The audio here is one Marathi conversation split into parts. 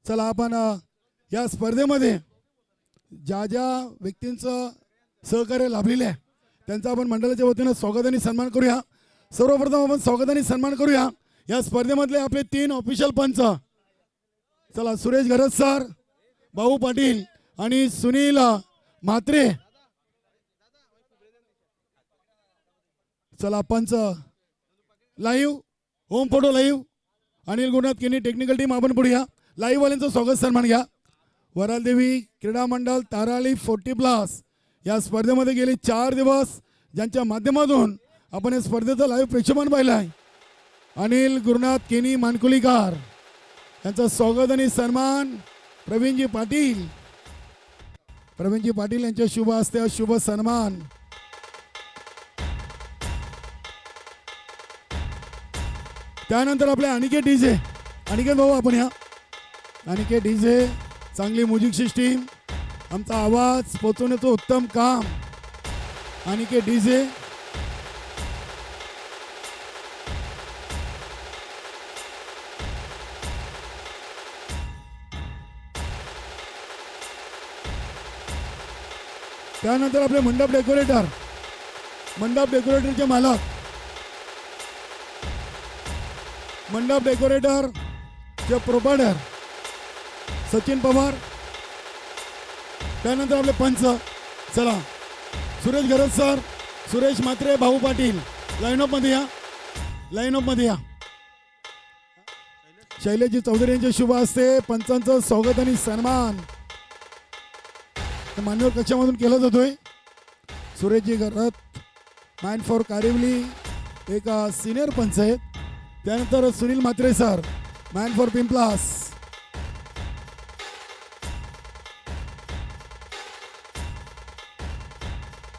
चला आपण या स्पर्धेमध्ये ज्या ज्या व्यक्तींचं सहकार्य लाभलेले आहे त्यांचा आपण मंडळाच्या वतीनं स्वागत आणि सन्मान करूया। सर्वप्रथम आपण स्वागत आणि सन्मान करूया या स्पर्धेमधले आपले 3 ऑफिशियल पंच। चला सुरेश घरत सर, भाऊ पाटील आणि सुनील म्हात्रे। चला पंच live, home photo live, Anil Gurunath केनी टेक्निकल टीम आपण पुढे या। लाईव्ह वाल्यांचं स्वागत सन्मान घ्या। वरालदेवी क्रीडा मंडळ ताराळी 40+ या स्पर्धेमध्ये गेले 4 दिवस ज्यांच्या माध्यमातून आपण या स्पर्धेचं लाईव्ह प्रेक्षेपण पाहिलं आहे, अनिल गुरुनाथ केनी मानकुलीकर यांचं स्वागत आणि सन्मान। प्रवीणजी पाटील यांच्या शुभ हस्ते शुभ सन्मान। त्यानंतर आपले अनिकेत डीजे, अनिकेत भाऊ आपण या। अनिकेत डीजे चांगली म्युझिक सिस्टीम, आमचा आवाज पोहोचवण्याचं उत्तम काम अनिकेत डीजे। त्यानंतर आपले मंडप डेकोरेटरचे मालक, मंडप डेकोरेटरचे प्रोपायटर सचिन पवार। त्यानंतर आपले पंच, चला सुरेश घरत सर, सुरेश म्हात्रे, भाऊ पाटील लाईन ऑफ मध्ये या। शैलेशजी चौधरी यांच्या शुभ हस्ते पंचांचं स्वागत आणि सन्मान मान्यवर कक्षामधून केला जातोय। सुरेशजी घरत मॅन फॉर कारिवली एक सिनियर पंच आहेत। त्यानंतर Sunil Mhatre sir man for Pimplas.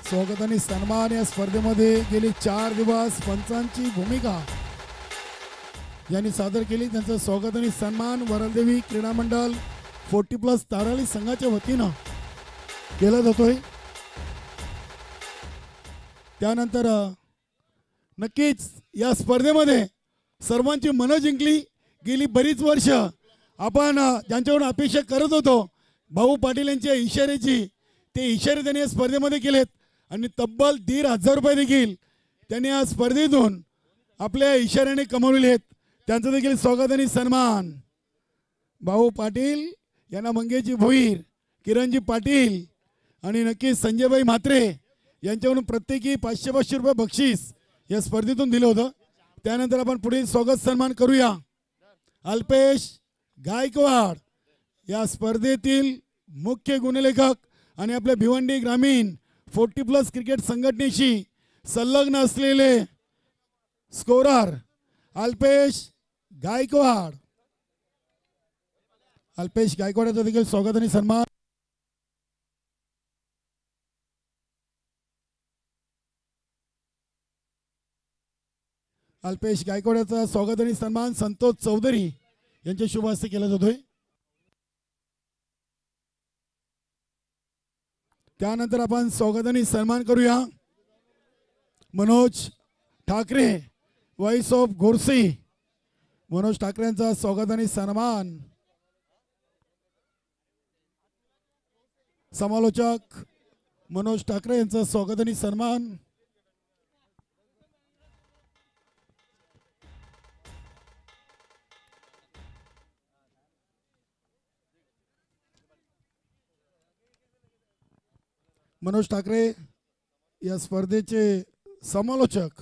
स्वागत आणि सन्मान या स्पर्धेमध्ये गेली 4 दिवस पंचांची भूमिका ज्यांनी सादर केली त्यांचं स्वागत आणि सन्मान वरालदेवी क्रीडा मंडळ 40+ ताराळी संघाच्या वतीनं केला जातोय। त्यानंतर नक्कीच या स्पर्धेमध्ये सर्वांची मनं जिंकली। गेली बरीच वर्ष आपण ज्यांच्याकडून अपेक्षा करत होतो भाऊ पाटील यांच्या इशाऱ्याची, ते इशारे त्यांनी या स्पर्धेमध्ये केलेत आणि तब्बल 1,500 रुपये देखील त्यांनी या स्पर्धेतून आपल्या इशाऱ्याने कमवलेले आहेत। त्यांचं देखील स्वागत आणि सन्मान। भाऊ पाटील यांना मंगेशजी भोईर, किरणजी पाटील आणि नक्कीच संजयभाई म्हात्रे यांच्याकडून प्रत्येकी 500-500 रुपये बक्षीस या स्पर्धेतून दिलं होतं। त्यानंतर आपण पुढील स्वागत सन्मान करूया अल्पेश गायकवाड या स्पर्धेतील मुख्य गुणलेखक आणि आपल्या भिवंडी ग्रामीण 40+ क्रिकेट संघटनेशी संलग्न असलेले स्कोरर अल्पेश गायकवाडचं देखील स्वागत आणि सन्मान। अल्पेश गायकवाडचा स्वागत आणि सन्मान संतोष चौधरी यांच्या शुभ हस्ते केला जातोय। त्यानंतर आपण स्वागत आणि सन्मान करूया मनोज ठाकरे वॉइस ऑफ घोरसी। मनोज ठाकरे यांचा स्वागत आणि सन्मान। समालोचक मनोज ठाकरे यांचा स्वागत आणि सन्मान। मनोज ठाकरे या स्पर्धेचे समालोचक।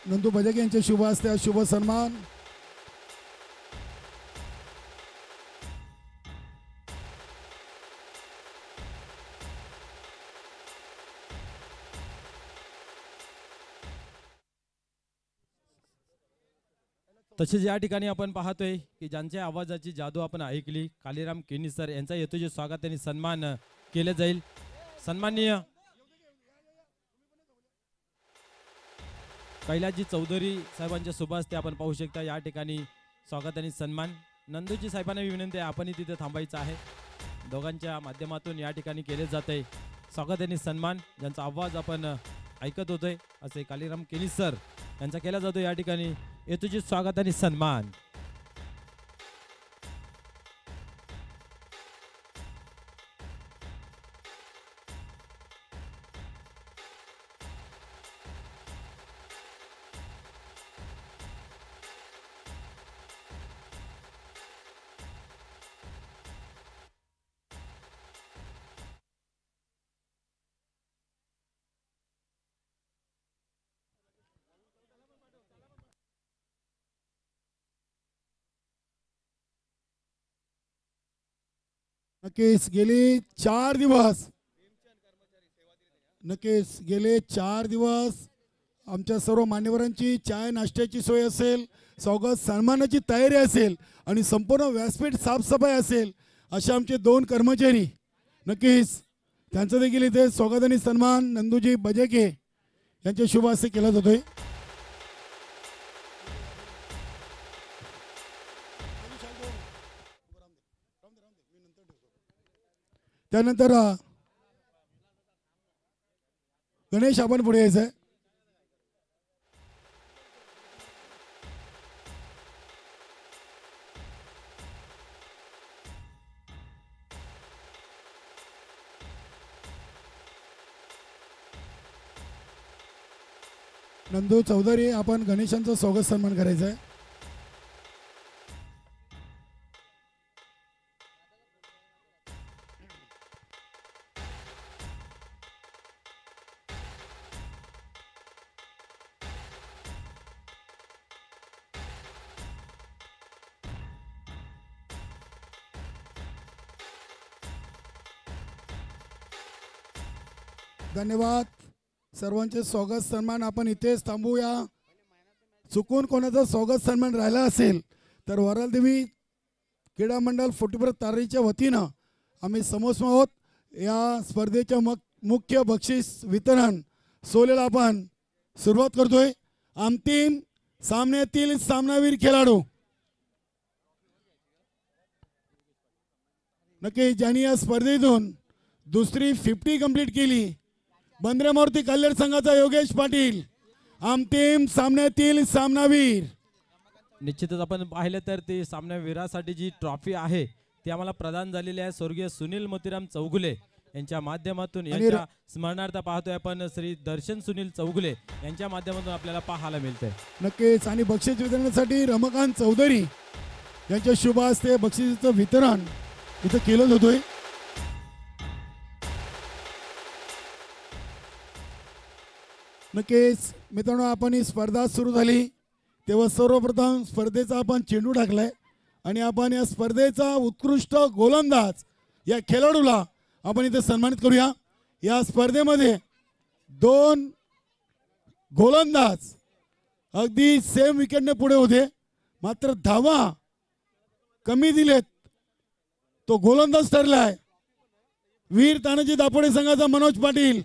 नंदू बजागे यांचे शुभ हस्ते शुभ सन्मान। तसेच या ठिकाणी आपण पाहतोय की ज्यांच्या आवाजाची जादू आपण ऐकली कालीराम केनी सर यांचा यथोचित स्वागत आणि सन्मान केले जाईल। सन्माननीय कैलासजी चौधरी साहेबांच्या शुभ हस्ते आपण पाहू शकता या ठिकाणी स्वागत आणि सन्मान। नंदूजी साहेबांना विनंती आहे आपणही तिथे थांबायचं आहे। दोघांच्या माध्यमातून या ठिकाणी केले जाते स्वागत आणि सन्मान ज्यांचा आवाज आपण ऐकत होतोय असे कालीराम केनी सर यांचा केला जातो या ठिकाणी यथोचित स्वागत आणि सन्मान. नक्कीच गेले 4 दिवस आमच्या सर्व मान्यवरांची चाय नाश्त्याची सोय असेल, स्वागत सन्मानाची तयारी असेल आणि संपूर्ण व्यासपीठ साफसफाई असेल असे आमचे 2 कर्मचारी नक्कीच त्यांचं देखील इथे स्वागत आणि सन्मान नंदूजी बजेके यांच्या शुभ हस्ते केला जातोय. त्यानंतर गणेश आपण पुढे यायचं आहे. नंदू चौधरी आपण गणेशांचं स्वागत सन्मान करायचं आहे. धन्यवाद. सर्वांचे स्वागत सन्मान आपण इथेच थांबूया. चुकून कोणाचा स्वागत सन्मान राहिला असेल तर वरालदेवी क्रीडा मंडळ फुटबॉल तारीच्या वतीनं आम्ही समोर आहोत. या स्पर्धेच्या मुख्य बक्षीस वितरण सोहळ्याला आपण सुरुवात करतोय. अंतिम सामन्यातील सामनावीर खेळाडू नक्की ज्यांनी या स्पर्धेतून दुसरी 50 कंप्लीट केली, बंद्रेमूर्ती कल्याण संघाचा योगेश पाटील अंतिम सामन्यातील सामनावीर. निश्चितच आपण पाहिलं तर ती सामनावीरासाठी जी ट्रॉफी आहे ती आम्हाला प्रदान झालेली आहे स्वर्गीय सुनील मोतीराम चौगुले यांच्या माध्यमातून. यांच्या स्मरणार्थ पाहतोय आपण श्री दर्शन सुनील चौगुले यांच्या माध्यमातून आपल्याला पाहायला मिळते. नक्कीच. आणि बक्षीस वितरणासाठी रमाकांत चौधरी यांच्या शुभ हस्ते बक्षिसाचं वितरण इथं केलं जातोय. नक्कीच मित्रांनो, आपण ही स्पर्धा सुरू झाली तेव्हा सर्वप्रथम स्पर्धेचा आपण चेंडू टाकलाय आणि आपण या स्पर्धेचा उत्कृष्ट गोलंदाज या खेळाडूला आपण इथे सन्मानित करूया. या स्पर्धेमध्ये 2 गोलंदाज अगदी सेम विकेटने पुढे होते, मात्र धावा कमी दिलेत. तो गोलंदाज ठरलाय वीर तानाजी दापोडे संघाचा मनोज पाटील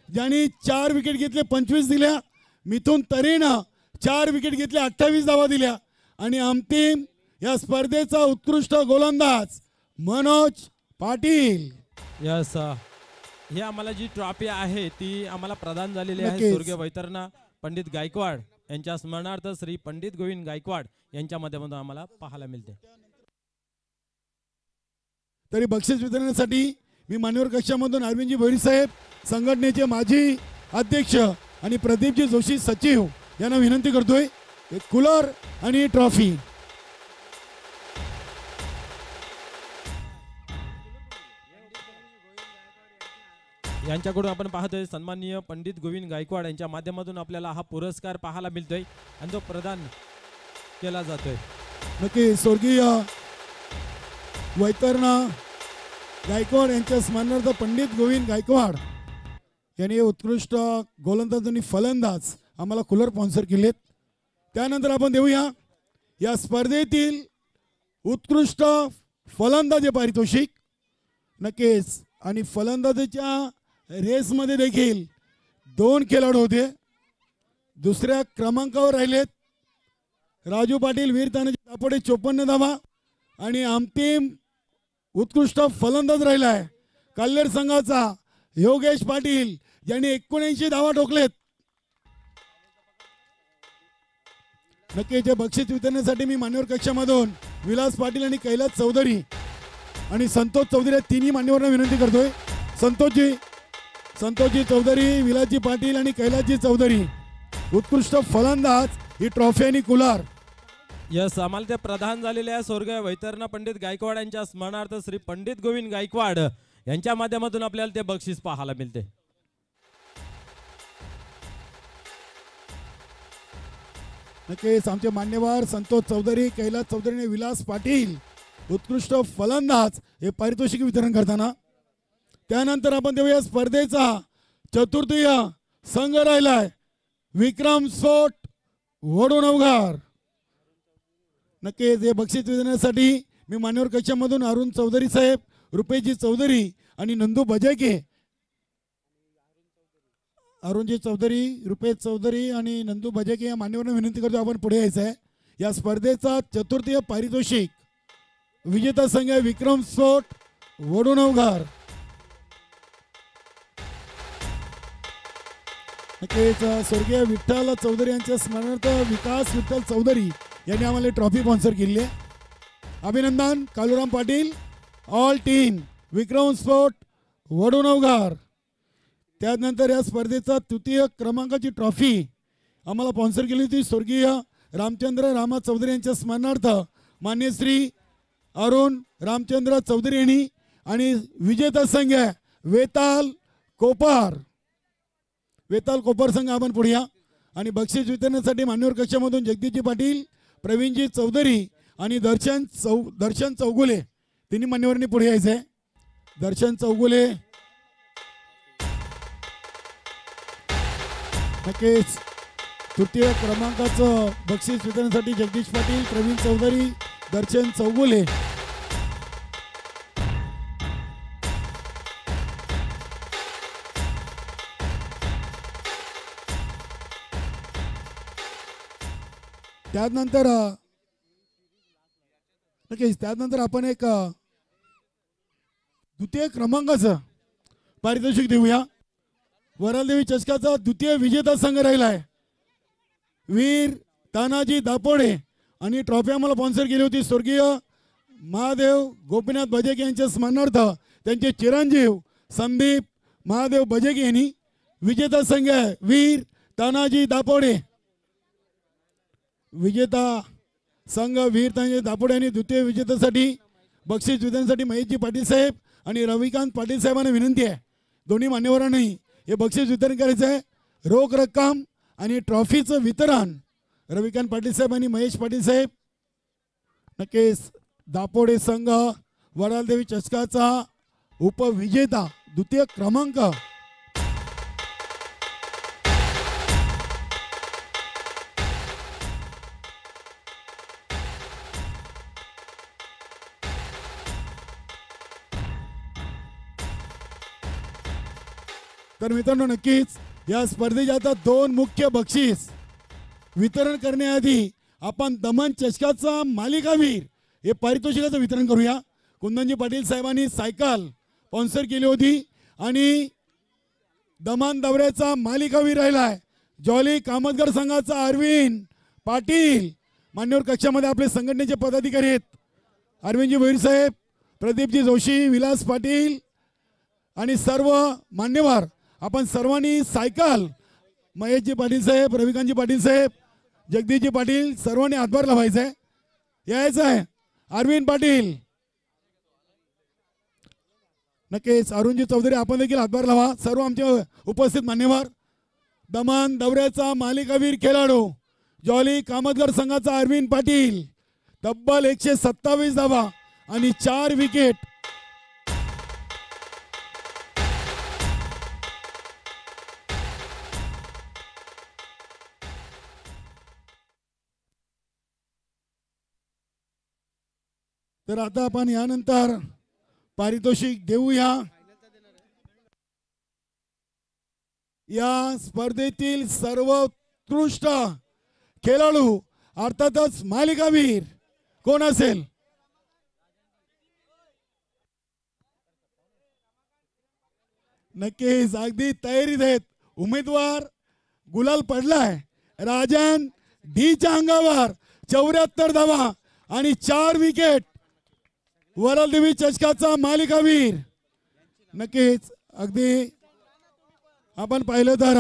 ज्यांनी 4 विकेट घेतले, 25 दिल्या. मिथुन तरेनं 4 विकेट घेतले, 28 धावा दिल्या. आणि अंतिम या स्पर्धेचा उत्कृष्ट गोलंदाज मनोज पाटील. यस, हे आम्हाला जी ट्रॉफी आहे ती आम्हाला प्रदान झालेली आहे नक्कीच. स्वर्गीय वैतरणा पंडित गायकवाड यांच्या स्मरणार्थ श्री पंडित गोविंद गायकवाड यांच्या माध्यमातून आम्हाला पाहायला मिळते. तरी बक्षीस वितरणासाठी मी मान्यवर कक्षामधून अरविंदजी भोईर साहेब संघटनेचे माजी अध्यक्ष आणि प्रदीपजी जोशी सचिव यांना विनंती करतोय एक कूलर आणि ट्रॉफी. यांच्याकडून आपण पाहतोय सन्माननीय पंडित गोविंद गायकवाड यांच्या माध्यमातून आपल्याला हा पुरस्कार पाहायला मिळतोय आणि तो प्रदान केला जातोय. नक्की स्वर्गीय वैतरणा गायकवाड यांच्या स्मरणार्थ पंडित गोविंद गायकवाड यांनी उत्कृष्ट गोलंदाज आणि फलंदाज आम्हाला कूलर स्पॉन्सर केलेत. त्यानंतर आपण देऊया या स्पर्धेतील उत्कृष्ट फलंदाज पारितोषिक. नक्कीच. आणि फलंदाजीच्या रेसमध्ये देखील 2 खेळाडू होते. दुसऱ्या क्रमांकावर राहिलेत राजू पाटील वीर तानाजी दापोडे 54 धावा. आणि अंतिम उत्कृष्ट फलंदाज राहिलाय कल्याण संघाचा योगेश पाटील यांनी 79 धावा ठोकलेत. नक्की जे बक्षीस वितरणासाठी मी मान्यवर कक्षामधून विलास पाटील आणि कैलास चौधरी आणि संतोष चौधरी तिन्ही मान्यवरांना विनंती करतोय. संतोषजी चौधरी, विलासजी पाटील आणि कैलासजी चौधरी, उत्कृष्ट फलंदाज, ही ट्रॉफी आणि कुलार. यस, आम्हाला ते प्रदान झालेल्या स्वर्गीय वैतरणा पंडित गायकवाड यांच्या स्मरणार्थ श्री पंडित गोविंद गायकवाड यांच्या माध्यमातून आपल्याला ते बक्षीस पाहायला मिळते. नक्कीच आमचे मान्यवर संतोष चौधरी, कैलास चौधरी आणि विलास पाटील, उत्कृष्ट फलंदाज, हे पारितोषिक वितरण करताना. त्यानंतर आपण देऊया स्पर्धेचा चतुर्थीय संघ राहिलाय विक्रम सोट वडोणवघार. नक्कीच हे बक्षीस वितरणासाठी मी मान्यवर कक्षामधून अरुण चौधरी साहेब, रुपेशजी चौधरी आणि नंदू बजाके, अरुणजी चौधरी, रुपेश चौधरी आणि नंदू बजाके या मान्यवरांना विनंती करतो आपण पुढे यायचं आहे. या स्पर्धेचा चतुर्थीय पारितोषिक विजेता संघ आहे विक्रम सोट वडोणवघार. नक्कीच स्वर्गीय विठ्ठल चौधरी यांच्या स्मरणार्थ विकास विठ्ठल चौधरी यांनी आम्हाला ट्रॉफी स्पॉन्सर केली आहे. अभिनंदन कालूराम पाटील, ऑल टीम विक्रम स्पोर्ट वडोणवघार. त्यानंतर या स्पर्धेचा तृतीय क्रमांकाची ट्रॉफी आम्हाला स्पॉन्सर केली होती स्वर्गीय रामचंद्र रामा चौधरी यांच्या स्मरणार्थ मान्य श्री अरुण रामचंद्र चौधरी यांनी आणि विजेता संघ वेताल कोपर संघ आपण पुढे या. आणि बक्षीस वितरणासाठी मान्यवर कक्षामधून जगदीशजी पाटील, प्रवीणजी चौधरी आणि दर्शन चौगुले तिन्ही मान्यवरांनी पुढे यायचं आहे. दर्शन चौगुले नक्कीच तृतीय क्रमांकाचं बक्षीस वितरणासाठी जगदीश पाटील, प्रवीण चौधरी, दर्शन चौगुले. त्यानंतर आपण एक द्वितीय क्रमांकाचं पारितोषिक देऊया. वरालदेवी चषकाचा द्वितीय विजेता संघ राहिलाय वीर तानाजी दापोडे आणि ट्रॉफी आम्हाला स्पॉन्सर केली होती स्वर्गीय महादेव गोपीनाथ बजेके यांच्या स्मरणार्थ त्यांचे चिरंजीव संदीप महादेव बजेके यांनी. विजेता संघ आहे वीर तानाजी दापोडे. विजेता संघ वीर तानाजी दापोडे आणि द्वितीय विजेत्यासाठी बक्षीस वितरणासाठी महेशजी पाटील साहेब आणि रविकांत पाटील साहेबांना विनंती आहे दोन्ही मान्यवरांनाही हे बक्षीस वितरण करायचं आहे. रोख रक्कम आणि ट्रॉफीचं वितरण रविकांत पाटील साहेब आणि महेश पाटील साहेब. नक्कीच दापोडे संघ वडालदेवी चषकाचा उपविजेता द्वितीय क्रमांक. तर मित्रांनो नक्कीच या स्पर्धेचे आता दोन मुख्य बक्षीस वितरण करण्याआधी आपण दमन चषकाचा मालिकावीर हे पारितोषिकाचं वितरण करूया. कुंदनजी पाटील साहेबांनी सायकल स्पॉन्सर केली होती आणि दमन दौऱ्याचा मालिकावीर राहिलाय जॉली कामतगर संघाचा अरविंद पाटील. मान्यवर कक्षामध्ये आपले संघटनेचे पदाधिकारी आहेत अरविंदजी भोईर साहेब, प्रदीपजी जोशी, विलास पाटील आणि सर्व मान्यवर. आपण सर्वांनी सायकल महेशजी पाटील साहेब, रविकांतजी पाटील साहेब, जगदीशजी पाटील सर्वांनी हातभार लावायचा आहे. यायचं आहे अरविंद पाटील. नक्कीच अरुणजी चौधरी आपण देखील हातभार लावा. सर्व आमचे उपस्थित मान्यवर. दमन दौऱ्याचा मालिकावीर खेळाडू जॉली कामतगर संघाचा अरविंद पाटील, तब्बल 127 धावा आणि 4 विकेट. तर आता आपण यानंतर पारितोषिक देऊया. या स्पर्धेतील सर्वोत्कृष्ट खेळाडू अर्थातच मालिकावीर कोण असेल? नक्कीच अगदी तयारीत आहेत उमेदवार. गुलाल पडलाय राजन ढीच्या अंगावर. 74 धावा आणि 4 विकेट. वरलदेवी चषकाचा मालिकावीर. नक्कीच अगदी आपण पाहिलं तर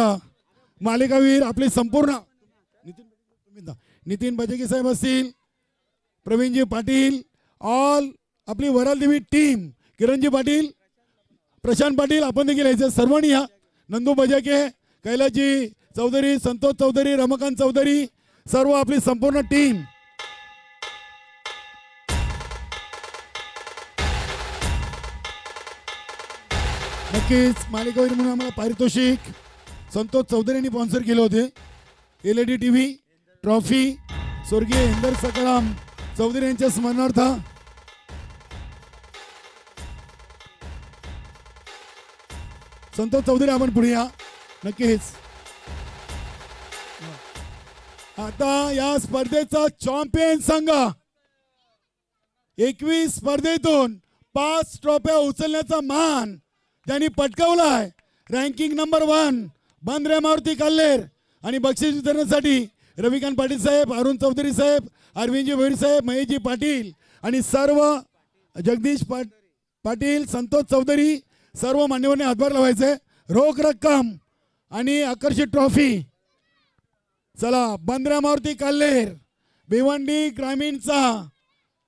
मालिकावीर आपली संपूर्ण नितीन बजेके साहेब असतील, प्रवीणजी पाटील, ऑल आपली वरलदेवी टीम, किरणजी पाटील, प्रशांत पाटील, आपण देखील यायचं सर्वांनी या. नंदू बजेके, कैलासजी चौधरी, संतोष चौधरी, रमाकांत चौधरी, सर्व आपली संपूर्ण टीम. नक्कीच मालिकावीर म्हणून आम्हाला पारितोषिक संतोष चौधरी यांनी स्पॉन्सर केले होते. LED TV ट्रॉफी स्वर्गीय इंदर सकाराम चौधरी यांच्या स्मरणार्थ. संतोष चौधरी आपण पुढे या. नक्कीच आता या स्पर्धेचा चॅम्पियन संघ 21 स्पर्धेतून 5 ट्रॉफ्या उचलण्याचा मान त्यांनी पटकावलाय. Ranking number 1 Bandre Maruti Kaller. आणि बक्षीस वितरणासाठी रविकांत पाटील साहेब, अरुण चौधरी साहेब, अरविंदजी भोईर साहेब, महेशजी पाटील आणि सर्व जगदीश पाटील, संतोष चौधरी, सर्व मान्यवरांनी हातभार लावायचे. रोख रक्कम आणि आकर्षित ट्रॉफी. चला बंद्रा मारुती कल्लेर भिवंडी ग्रामीणचा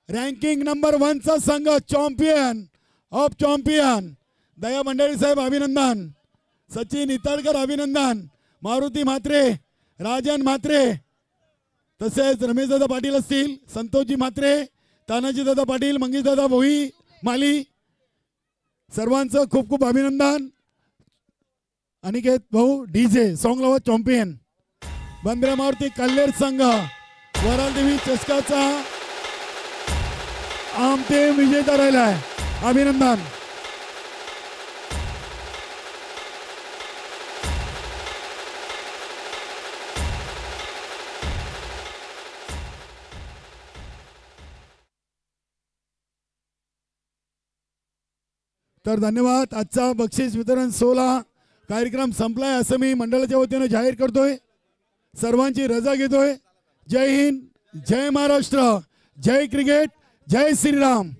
रँकिंग नंबर 1 चा संघ चॅम्पियन ऑफ चॅम्पियन. दया भंडारी साहेब अभिनंदन. सचिन इताडकर अभिनंदन. मारुती म्हात्रे, राजन म्हात्रे, तसेच रमेशदादा पाटील असतील, संतोषजी म्हात्रे, तानाजीदादा पाटील, मंगेशदादा भोई माली, सर्वांचं खूप खूप अभिनंदन. अनिकेत भाऊ DJ song lover champion. Bandra Maruti Kaller संघ वरलदेवी चषकाचा आमते विजेता राहिलाय. अभिनंदन. तर धन्यवाद. आजचा बक्षीस वितरण सोहळा कार्यक्रम संपलाय असं मी मंडळाच्या वतीने जाहीर करतोय. सर्वांची रजा घेतोय. जय हिंद, जय महाराष्ट्र, जय क्रिकेट, जय श्रीराम.